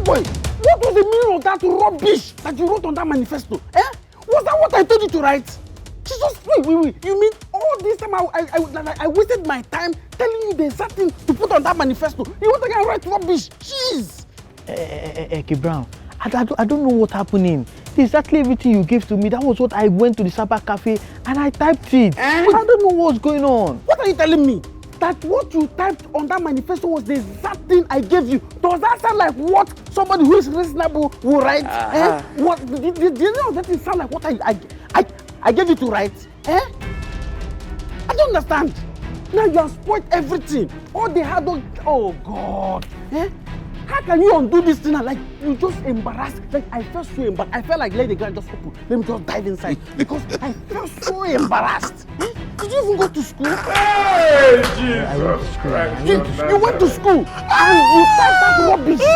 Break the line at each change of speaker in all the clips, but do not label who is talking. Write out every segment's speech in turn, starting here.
boy, what was the meaning of that rubbish that you wrote on that manifesto? Eh? Was that what I told you to write? Jesus, wait. You mean all this time I wasted my time telling you the exact thing to put on that manifesto? You want to get write rubbish? Jeez.
Brown, I don't know what happening. Exactly everything you gave to me, that was what I went to the cyber cafe and I typed it. I don't know what's going on.
What are you telling me? That what you typed on that manifesto was the exact thing I gave you? Does that sound like what somebody who is reasonable will write? What did you know that it sound like what I gave you to write? I don't understand. Now you have spoiled everything. All the hard work. Oh God. How can you undo this thing? Like you just embarrassed. Like I felt so embarrassed. I felt like let the ground just open. Let me just dive inside because I felt so embarrassed. Did you even go to school?
Hey, Jesus Christ!
You went to school and you typed that rubbish. Oh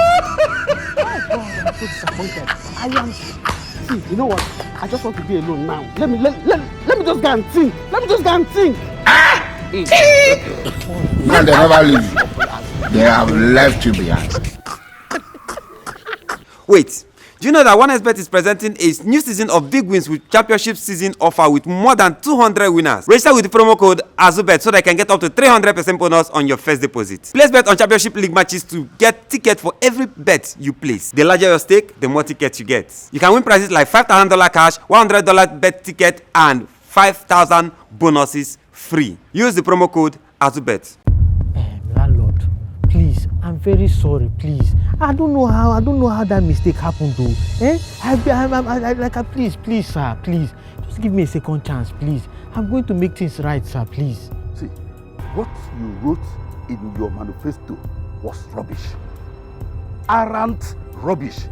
God, I'm so disappointed. I am. See, you know what? I just want to be alone now. Let me just go and think. Let me just go and think.
Man, they never leave you. They have left you behind.
Wait, do you know that 1xBet is presenting a new season of big wins with championship season offer with more than 200 winners? Register with the promo code AZUBET so that you can get up to 300% bonus on your first deposit. Place bet on championship league matches to get tickets for every bet you place. The larger your stake, the more tickets you get. You can win prizes like $5,000 cash, $100 bet ticket, and 5,000 bonuses free. Use the promo code AZUBET.
Landlord, please, I'm very sorry, please. I don't know how that mistake happened though. Please, sir, please. Just give me a second chance, please. I'm going to make things right, sir, please.
See, what you wrote in your manifesto was rubbish. Arrant rubbish.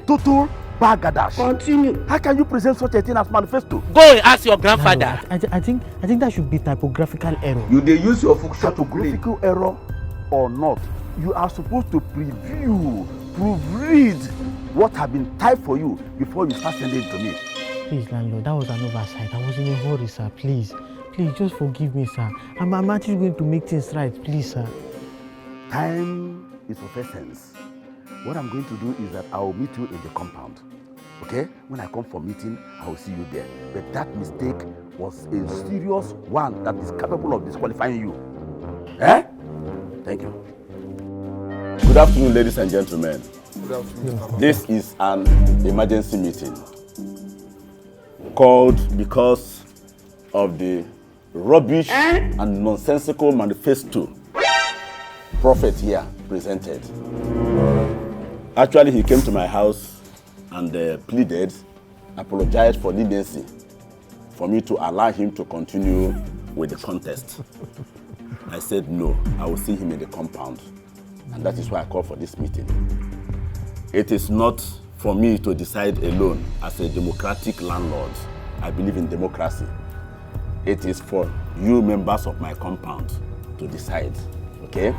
Total bagadash.
Continue.
How can you present such a thing as manifesto?
Go and ask your grandfather.
I think that should be typographical error.
You they use your function typographical error or not. You are supposed to preview, proofread what has been typed for you before you start sending it to me.
Please, landlord, that was an oversight. I was in a hurry, sir. Please, just forgive me, sir. I'm actually going to make things right, please, sir.
Time is of essence. What I'm going to do is that I will meet you in the compound. Okay? When I come for meeting, I will see you there. But that mistake was a serious one that is capable of disqualifying you. Thank you.
Good afternoon, ladies and gentlemen.
Good afternoon.
This is an emergency meeting called because of the rubbish and nonsensical manifesto Prophet here presented. Actually, he came to my house and pleaded, apologized for leniency, for me to allow him to continue with the contest. I said no, I will see him in the compound. And that is why I called for this meeting. It is not for me to decide alone as a democratic landlord. I believe in democracy. It is for you members of my compound to decide, okay?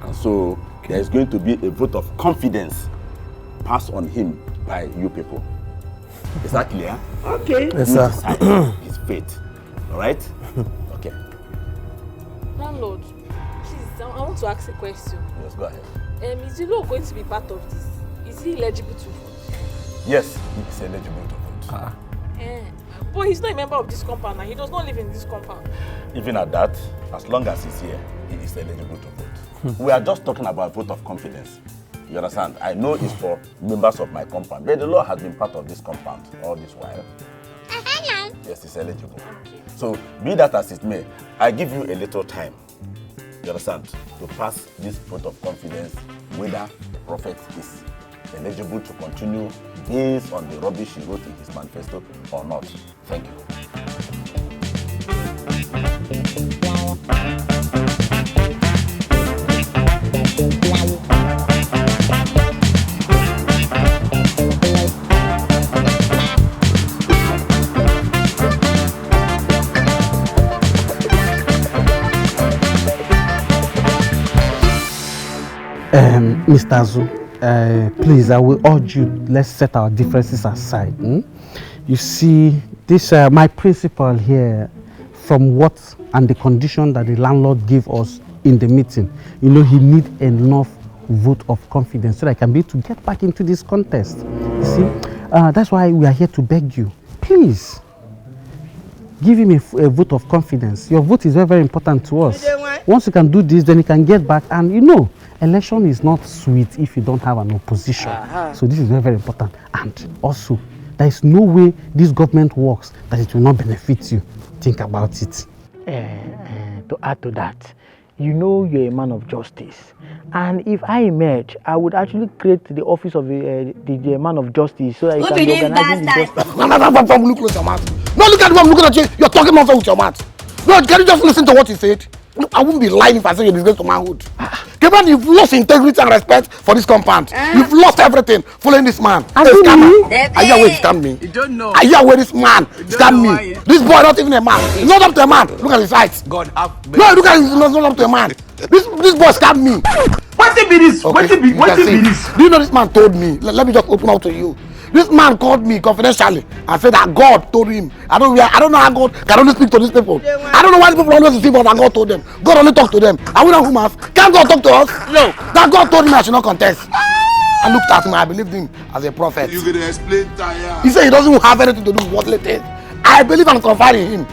And so there is going to be a vote of confidence passed on him by you people. Is that clear?
Okay.
Yes, sir. Decide his fate, all right? Okay.
Landlord, please, I want to ask a question.
Yes, go ahead.
Is the law going to be part of this? Is he eligible to vote?
Yes, he is eligible to vote.
But he's not a member of this compound and he does not live in this compound.
Even at that, as long as he's here, he is eligible to vote. We are just talking about vote of confidence. You understand? I know it's for members of my compound, but the law has been part of this compound all this while. Yes, he's eligible.
Okay.
So, be that as it may, I give you a little time, you understand, to pass this vote of confidence whether the prophet is eligible to continue based on the rubbish he wrote in his manifesto or not. Thank you.
Mr. Azu, please, I will urge you, let's set our differences aside. You see, this my principal here, from what and the condition that the landlord gave us in the meeting, you know, he need enough vote of confidence so that I can be able to get back into this contest. You see, that's why we are here to beg you. Please, give him a vote of confidence. Your vote is very, very important to us. Once you can do this, then you can get back. And you know, election is not sweet if you don't have an opposition. So this is very, very important. And also, there is no way this government works that it will not benefit you. Think about it.
To add to that, you know you're a man of justice. And if I emerge, I would actually create the office of the man of justice so that you can be organizing the justice.
No, look close your mouth. No, look at what I'm looking at you. You're talking nonsense with your mouth. No, can you just listen to what he said? Look, I wouldn't be lying if I say you're disgrace to manhood. Kevin, you've lost integrity and respect for this compound. You've lost everything following this man. Are you aware he scammed me?
You don't know.
Are you aware this man scammed me? This boy not even a man. He's not up to a man. Look at his height.
God have
No, look at his, he's not up to a man. This boy scammed me.
What be this? What be this?
Do you know this man told me? Let me just open out to you. This man called me confidentially and said that God told him. I don't know how God can only speak to these people. I don't know why these people always receive what God told them. God only talk to them. Are we not humans? Can't God talk to us? No. That God told me I should not contest. I looked at him. I believed him as a prophet.
You can explain tire.
He said he doesn't have anything to do with what latest. I believe and confide in him.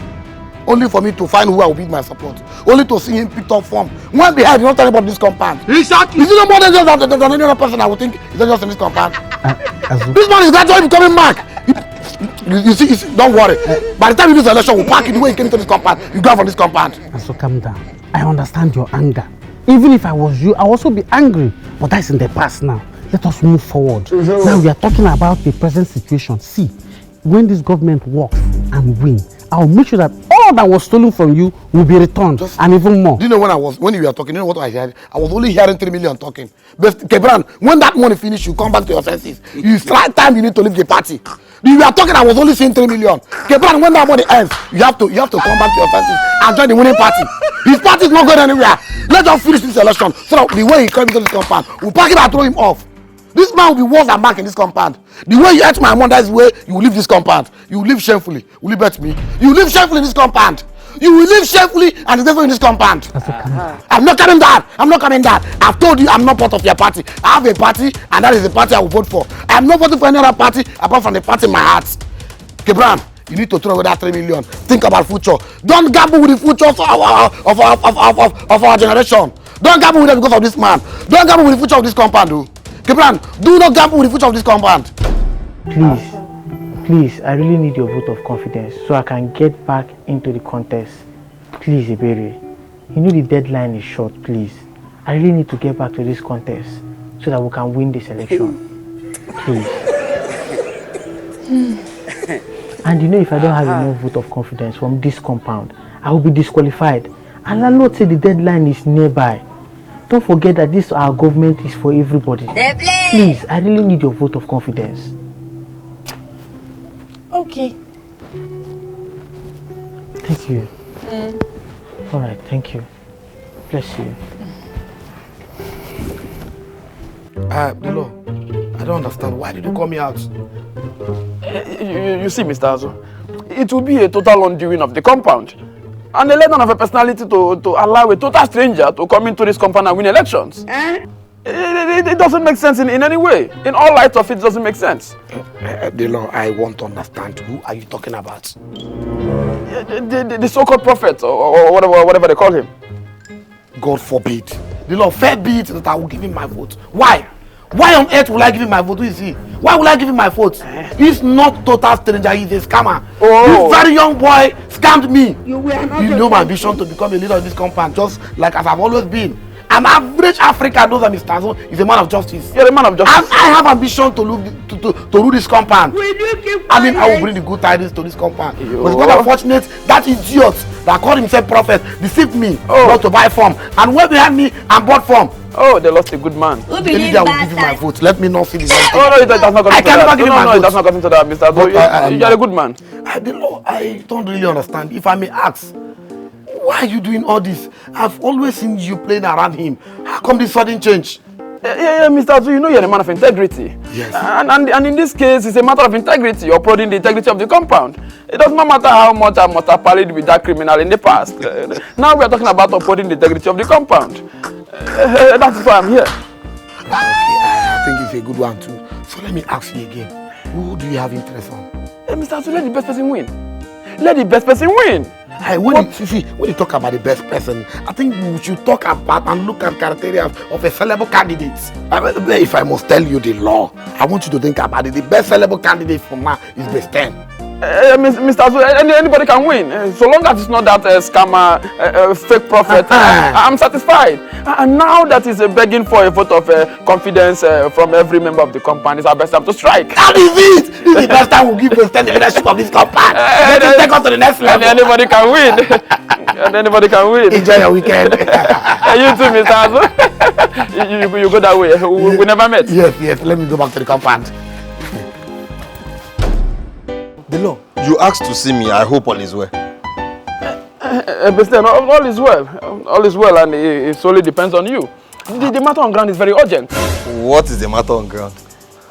Only for me to find who I will be my support. Only to see him pick up form. When behind, you don't tell about this compound.
Exactly.
Is it no more than just than any other person I would think is just in this compound? This man is gradually becoming back. You see, don't worry. By the time you do the election, we'll pack it the way you came into this compound. You go from this compound.
And so calm down. I understand your anger. Even if I was you, I would also be angry. But that's in the past now. Let us move forward. Now we are talking about the present situation. See, when this government works and wins, I'll make sure that all that was stolen from you will be returned, and even more.
Do you know when you were talking, you know what I heard? I was only hearing 3 million talking. But Kebran, when that money finish, you come back to your senses. You strike time, you need to leave the party. You were talking, I was only seeing 3 million. Kebran, when that money ends, you have to come back to your senses and join the winning party. His party is not going anywhere. Let's just finish this election so that the way he comes into this compound, we'll pack him and throw him off. This man will be worse than Mark in this compound. The way you hurt my mother is the way you will leave this compound. You will live shamefully. Will you bet me? You will live shamefully in this compound. You will live shamefully and disgracefully in this compound. I'm not coming down. I'm not coming down. I've told you I'm not part of your party. I have a party and that is the party I will vote for. I'm not voting for any other party apart from the party in my heart. Kebran, you need to throw away that 3 million. Think about future. Don't gamble with the future of our generation. Don't gamble with it because of this man. Don't gamble with the future of this compound, though. Kebran, do not gamble with the future of this compound.
Please, I really need your vote of confidence so I can get back into the contest. Please, Bribery, you know the deadline is short, please. I really need to get back to this contest so that we can win this election. Please. And you know if I don't have enough vote of confidence from this compound, I will be disqualified. And I'll not say the deadline is nearby. Don't forget that this our government is for everybody. Please, I really need your vote of confidence.
Okay.
Thank you. All right, thank you. Bless you.
Dilo, I don't understand. Why did you call me out?
You see, Mr. Azu, it will be a total undoing of the compound. And the legend of a personality to allow a total stranger to come into this compound and win elections. It doesn't make sense in any way. In all light of it, doesn't make sense.
Dilo, I want to understand. Who are you talking about?
The so-called prophet, or whatever they call him.
God forbid. Dilo, fair be it that I will give him my vote. Why? Why on earth will I give him my vote? Who is he? Why will I give him my vote? He's not total stranger, he's a scammer. This very young boy scammed me. You know my vision to become a leader of this compound, just like as I've always been. An average African knows that Mr. Azu is a man of justice.
You're a man of justice.
I have ambition to rule this compound. I mean, I will bring the good tidings to this compound. But it's not unfortunate that idiot that called himself prophet deceived me not to buy form. And went behind me and bought form.
Oh, they lost a good man.
The leader will give you my vote. Let me not see this.
Oh, no, that's not going to that. No, it does not go into that, Mr. Azu. You're a good man.
I don't really understand. If I may ask, why are you doing all this? I've always seen you playing around him. How come this sudden change?
Yeah, Mr. Azu, you know you're a man of integrity.
Yes.
And in this case, it's a matter of integrity, upholding the integrity of the compound. It does not matter how much I must have parlayed with that criminal in the past. Now we are talking about upholding the integrity of the compound. That's why I'm here.
I think it's a good one too. So let me ask you again. Who do you have interest on?
Mr. Azu, let the best person win. Let the best person win.
Hey, when you talk about the best person, I think we should talk about and look at criteria of a sellable candidate. If I must tell you the law, I want you to think about it. The best sellable candidate for now is best 10.
Mr. Azu, anybody can win. So long as it's not that scammer, fake prophet, I'm satisfied. And now that he's begging for a vote of confidence from every member of the company, it's our best time to strike.
That is it! This is the best time we'll give the leadership of this company. Let us take us to the next level.
And anybody can win. And anybody can win.
Enjoy your weekend.
You too, Mr. Azu. you go that way. We never met.
Yes. Let me go back to the compound.
The law. You asked to see me. I hope all is well.
But all is well. All is well, and it solely depends on you. The matter on ground is very urgent.
What is the matter on ground?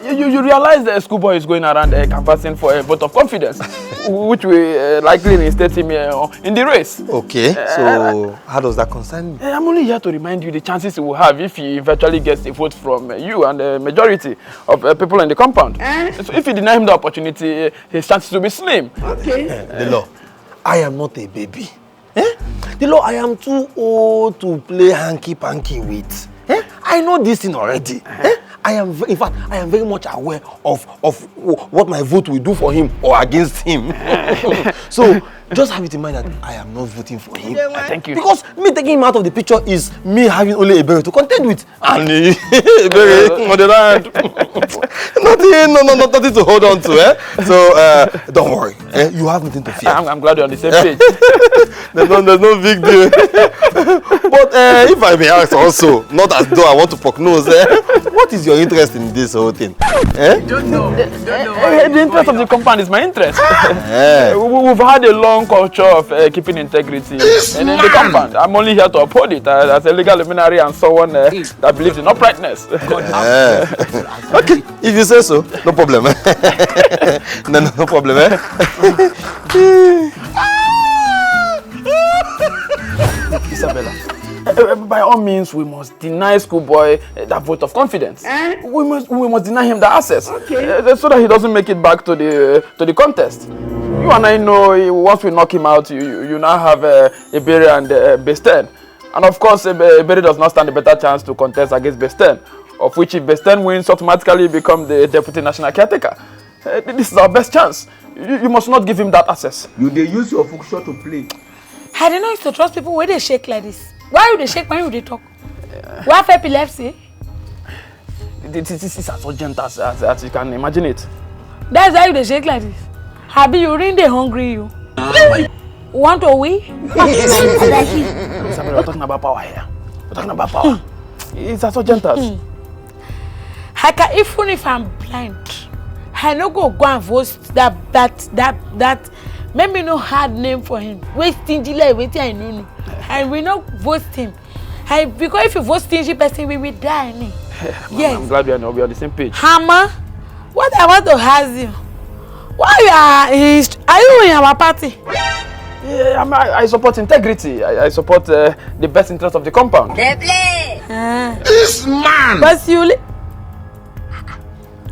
You realize the schoolboy is going around canvassing for a vote of confidence, which will likely reinstate him in the race.
Okay, so how does that concern me?
I'm only here to remind you the chances he will have if he eventually gets a vote from you and the majority of people in the compound. So if you deny him the opportunity, his chances will be slim.
Okay. The law, I am not a baby. The law, I am too old to play hanky-panky with. I know this thing already. In fact, I am very much aware of what my vote will do for him or against him. So, just have it in mind that I am not voting for him.
Thank you.
Because me taking him out of the picture is me having only a berry to contend with. And a berry on the land. Nothing to hold on to. So, don't worry. You have nothing to fear.
I'm glad you're on the same page.
There's no big deal. But if I may ask also, not as though I want to poke nose, what is your interest in this whole thing?
Don't know. The interest of the compound is my interest. We've had a long culture of keeping integrity in the compound. I'm only here to uphold it as a legal luminary and someone that believes in uprightness.
Okay, if you say so, no problem. No problem.
Isabella, by all means, we must deny schoolboy that vote of confidence. We must deny him the access, so that he doesn't make it back to the contest. You and I know once we knock him out, you now have Bribery and Besten. And of course, Bribery does not stand a better chance to contest against Besten, of which if Besten wins, automatically become the deputy national caretaker. This is our best chance. You must not give him that access.
You dey use your function to play.
I don't know if to trust people when they shake like this. Why would they shake when they talk? Why have epilepsy?
This is as urgent as you can imagine it.
That's why they shake like this. Happy you ring they hungry you. Want to wee?
We're talking about power here. We're talking about power. It's as urgent as.
Even if I'm blind, I no go and vote that maybe no hard name for him. Wait stingy like wait I know. And we not vote him. Because if you vote stingy person, we will die.
Yes. I'm glad we are on the same page.
Hammer, what I want to ask you, why are you in our party?
Yeah, I support integrity. I support the best interest of the compound.
They play.
This man!
But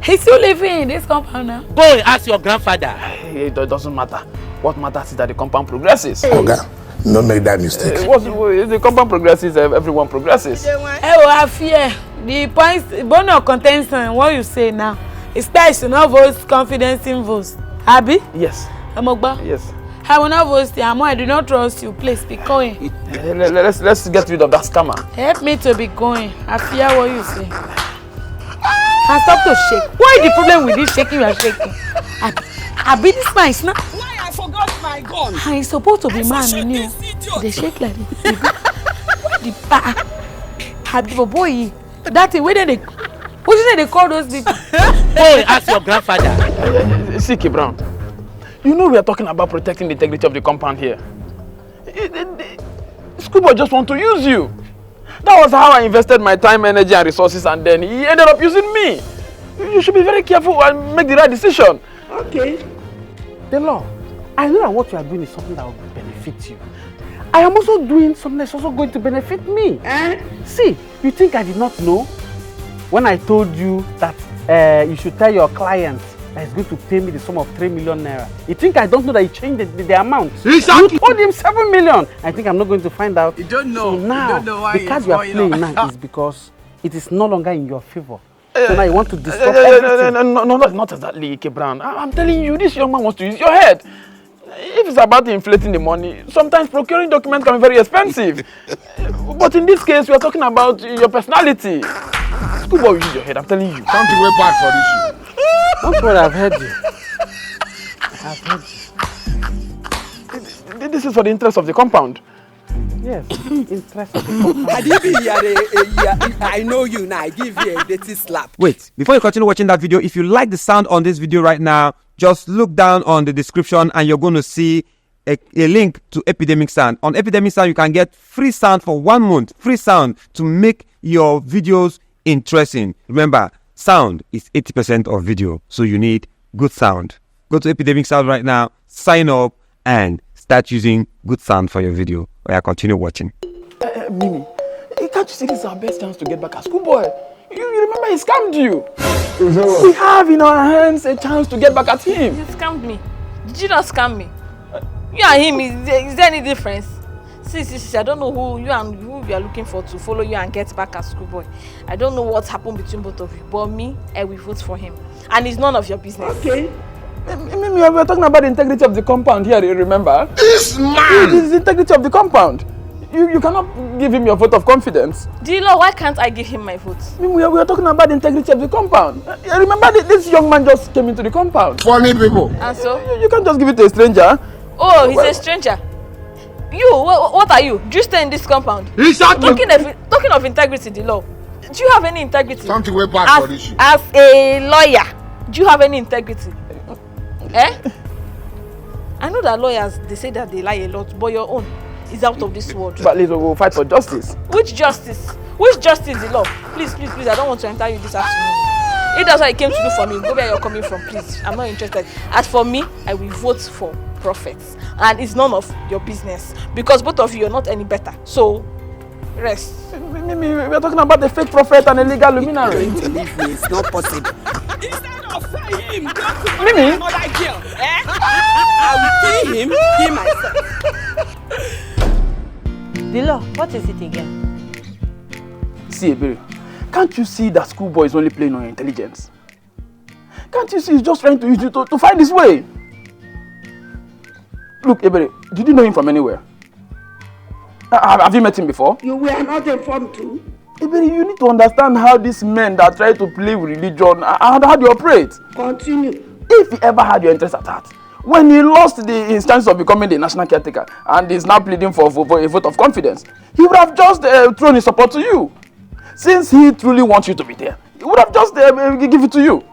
he's still living in this compound now.
Go and ask your grandfather.
It doesn't matter. What matters is that the compound progresses.
Okay, don't make that mistake.
If the compound progresses, everyone progresses.
I fear the points, bone of contention, what you say now, it's best to not vote confidence in votes. Abi?
Yes.
Amogba?
Yes.
I will not vote you. I do not trust you. Please be going.
Let's get rid of that scammer.
Help me to be going. I fear what you say. And stop to shake. What is the problem with this shaking you are shaking? Abi, this man is not.
Why I forgot my gun?
He's supposed to be man in you. They shake like this. The Abi, boy, that is where they. What is it they call those people?
Go and ask your grandfather.
See, Brown. You know we are talking about protecting the integrity of the compound here. Schoolboy just want to use you. That was how I invested my time, energy, and resources, and then he ended up using me. You should be very careful and make the right decision.
Okay. The law. I know that what you are doing is something that will benefit you. I am also doing something that's also going to benefit me. See, you think I did not know? when I told you that you should tell your client that he's going to pay me the sum of 3 million naira. You think I don't know that he changed the amount?
Exactly.
You told him 7 million. I think I'm not going to find out.
You don't know.
So now,
you don't know why
the card you are playing now is because it is no longer in your favor. So now you want to disturb everything.
No, not exactly, Kebran. I'm telling you, this young man wants to use your head. If it's about inflating the money, sometimes procuring documents can be very expensive. But in this case, we are talking about your personality. Schoolboy, use your head, I'm telling you.
Something way back for this shit.
Don't worry, I've heard you. I've heard you.
This is for the interest of the compound.
Yes, interest of the compound.
I know you now. I give you a dirty slap.
Wait, before you continue watching that video, if you like the sound on this video right now, just look down on the description and you're going to see a link to Epidemic Sound. On Epidemic Sound, you can get free sound for 1 month. Free sound to make your videos interesting. Remember, sound is 80% of video, so you need good sound. Go to Epidemic Sound right now, sign up, and start using good sound for your video. Or continue watching.
Mimi, can't you see this is our best chance to get back at Schoolboy? You remember he scammed you. We have in our hands a chance to get back at him.
You scammed me. Did you not scam me? You and him, is there any difference? See, I don't know who you are looking for to follow you and get back at Schoolboy. I don't know what happened between both of you, but me, I will vote for him. And it's none of your business.
Okay. Mimi, we are talking about the integrity of the compound here, you remember?
This man!
It is the integrity of the compound. You cannot give him your vote of confidence.
Dilo, why can't I give him my vote?
Mimi, we are talking about the integrity of the compound. Remember, this young man just came into the compound.
Funny people.
And so?
You can't just give it to a stranger.
Oh, he's a stranger. You, what are you? Do you stay in this compound?
Exactly.
Talking of integrity, Dilo, do you have any integrity?
Something way back for this shit.
As a lawyer, do you have any integrity? Eh? I know that lawyers, they say that they lie a lot, but your own is out of this world.
But Liz, we'll fight for justice.
Which justice? Which justice, Dilo? Please, I don't want to enter you this afternoon. If that's what you came to do for me, go where you're coming from, please. I'm not interested. As for me, I will vote for prophets. And it's none of your business. Because both of you are not any better. So, rest.
Mimi, we're talking about the fake prophet and illegal luminary.
Believe me, it's not possible. Instead of him, go to
Mimi?
another girl. I will kill him myself.
Dilo, what is it again?
See, Ebere, can't you see that Schoolboy is only playing on your intelligence? Can't you see he's just trying to use you to find his way? Look, Ebere, did you know him from anywhere? Have you met him before?
You were not informed too.
Ebere, you need to understand how these men that try to play with religion, how they operate.
Continue.
If he ever had your interest at heart, when he lost his chance of becoming the national caretaker and is now pleading for a vote of confidence, he would have just thrown his support to you. Since he truly wants you to be there, he would have just give it to you.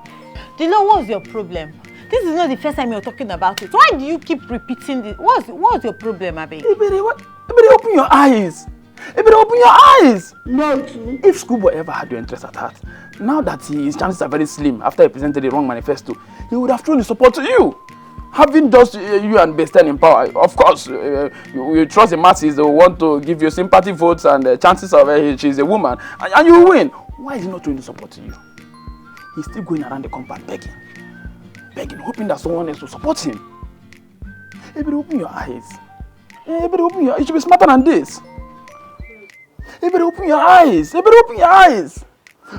Dilo, what's your problem? This is not the first time you're talking about it. Why do you keep repeating this? What's your problem, Abi?
Ebere, open your eyes. Ebere, open your eyes.
No, too.
If Schoolboy ever had your interest at heart, now that his chances are very slim after he presented the wrong manifesto, he would have thrown his support to you. Having just you and Besten in power, of course, you trust the masses, they will want to give you sympathy votes and chances of she's a woman, and you win. Why is he not throwing the support to you? He's still going around the compound begging, hoping that someone else will support him. Ebere, open your eyes. Ebere, open your eyes. You should be smarter than this. Ebere, open your eyes. Ebere, open your eyes.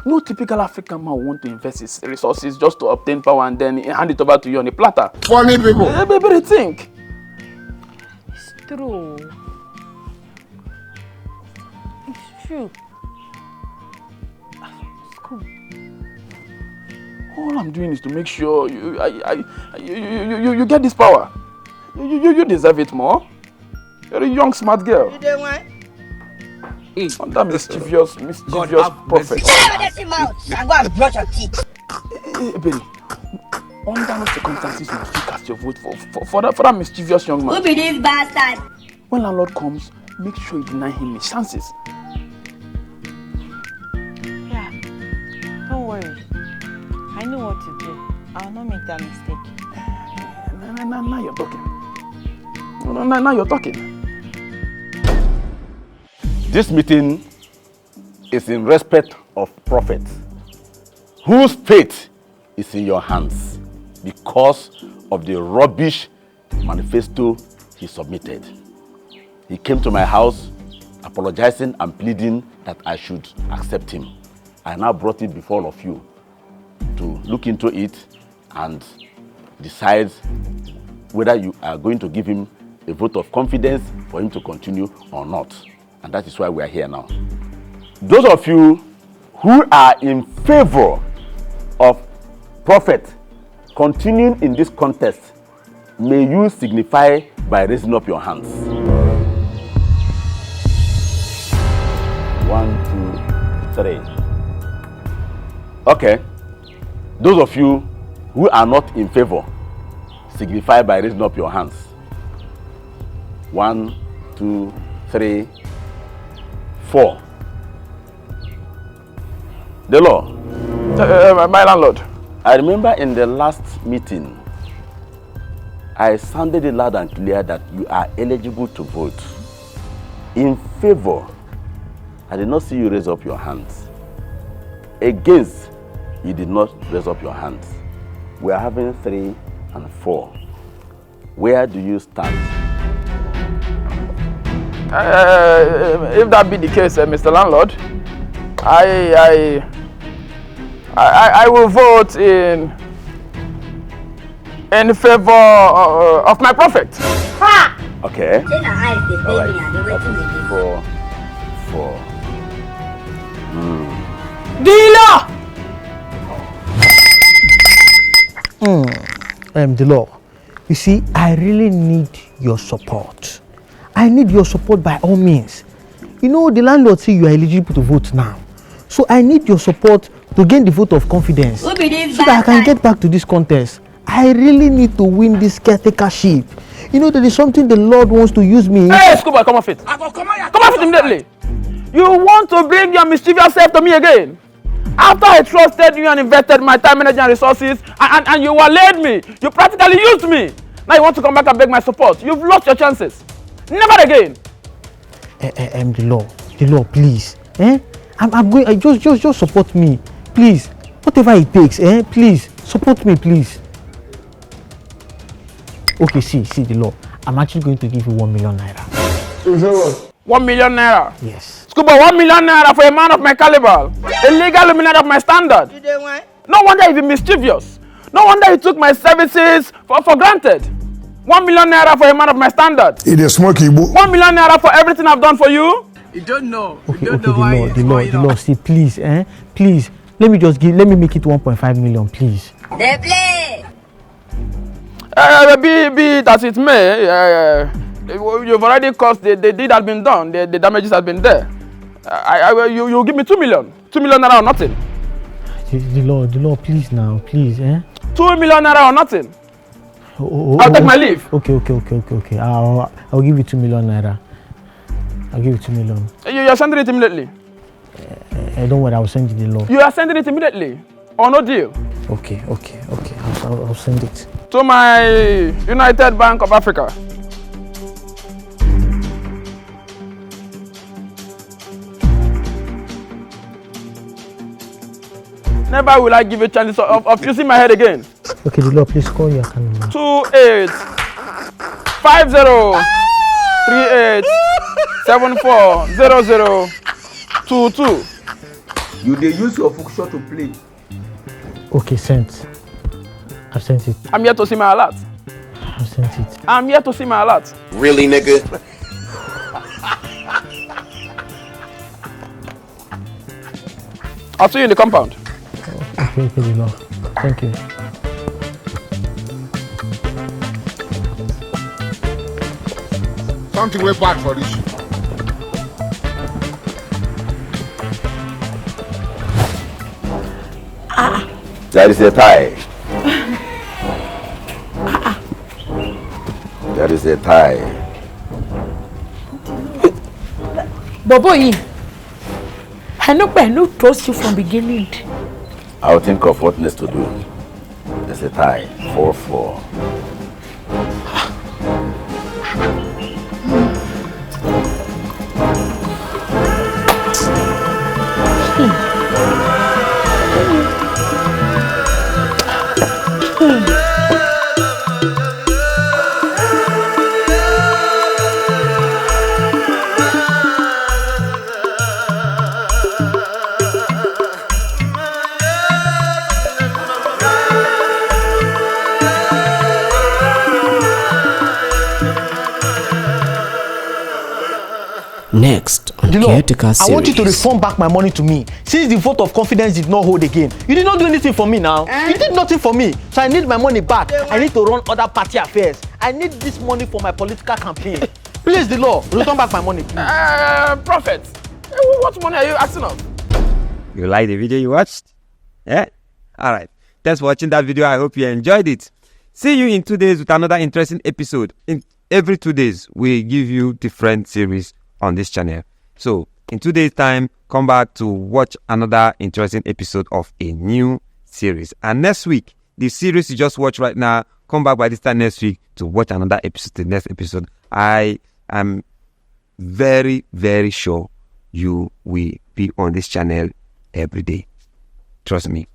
No typical African man will want to invest his resources just to obtain power and then hand it over to you on a platter.
Funny people.
Ebere, think.
It's true. It's true. School.
All I'm doing is to make sure you get this power. You deserve it more. You're a young, smart girl.
You don't want?
Under mischievous prophet.
I'm going to brush your teeth.
Ebere, under what circumstances must you cast your vote for that mischievous young man?
Who be this bastard?
When landlord comes, make sure you deny him his chances.
Yeah. Don't worry. I know what to do. I'll not make that mistake.
Now you're talking. Now you're talking.
This meeting is in respect of prophets
whose fate is in your hands because of the rubbish manifesto he submitted. He came to my house apologizing and pleading that I should accept him. I now brought it before all of you to look into it and decide whether you are going to give him a vote of confidence for him to continue or not. And that is why we are here now. Those of you who are in favor of Prophet continuing in this contest, may you signify by raising up your hands. 1, 2, 3. Okay. Those of you who are not in favor, signify by raising up your hands. 1, 2, 3, 4. The law.
My landlord.
I remember in the last meeting, I sounded it loud and clear that you are eligible to vote. In favor, I did not see you raise up your hands. Against, you did not raise up your hands. We are having 3 and 4. Where do you stand?
If that be the case, Mr. Landlord, I will vote in favor of my prophet.
Ha!
Okay.
Say na eyes dey
All
pain me and dey
right.
waiting me.
4.
Dealer!
The law. You see, I really need your support. I need your support by all means. You know, the landlord say you are eligible to vote now. So I need your support to gain the vote of confidence so that I can get back to this contest. I really need to win this caretakership. You know, there is something the Lord wants to use me.
Hey, Scuba, come off it. Come off it immediately. You want to bring your mischievous self to me again? After I trusted you and invested my time, energy, and resources, and you waylaid me, you practically used me. Now you want to come back and beg my support. You've lost your chances. Never again.
The law, please. I'm going. Just support me, please. Whatever it takes, please support me, please. Okay, see the law. I'm actually going to give you 1 million naira.
1 million naira.
Yes.
Scuba, 1 million naira for a man of my caliber, a legal luminary of my standard. No wonder he's mischievous. No wonder he took my services for granted. 1 million naira for a man of my standard.
It is smoky.
1 million naira for everything I've done for you.
You don't know.
Okay, the law. See, please, please. Let me make it 1.5 million, please.
They play!
Be it as it may, you've already caused the deed has been done, the damages has been there. You give me 2 million. 2 million naira or nothing.
The law, please now, please,
2 million naira or nothing. I'll take my leave.
Okay. I'll give you 2 million naira. I'll give you 2 million.
You're sending it immediately.
Don't worry, I'll send you the law.
You are sending it immediately, or no deal?
Okay. I'll send it.
To my United Bank of Africa. Never will I give you a chance of using my head again.
Okay, the law, please call your account number.
28 50 38 74 00 22.
You dey use your function to play.
Okay, sent. I've sent it.
I'm here to see my alert.
I've sent it.
I'm here to see my alert.
Really, nigga?
I'll see you in the compound.
Okay, the law. Thank you.
Something way bad for this.
That is a tie. That is a tie.
Bobo, I know trust you from beginning.
I will think of what next to do. There's a tie. 4-4.
Next on Caretaker Series.
I want you to return back my money to me. Since the vote of confidence did not hold again, you did not do anything for me now. You did nothing for me. So I need my money back. I need to run other party affairs. I need this money for my political campaign. Please, the law, return back my money, please.
Prophet, what money are you asking of?
You like the video you watched? Yeah? Alright. Thanks for watching that video. I hope you enjoyed it. See you in 2 days with another interesting episode. In every 2 days, we give you different series on this channel. So, in 2 days' time, come back to watch another interesting episode of a new series. And next week, the series you just watched right now, come back by this time next week to watch another episode, the next episode. I am very, very sure you will be on this channel every day. Trust me.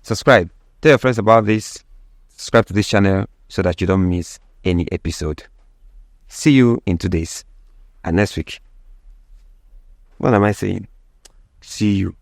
Subscribe. Tell your friends about this. Subscribe to this channel so that you don't miss any episode. See you in 2 days and next week. What am I saying? See you.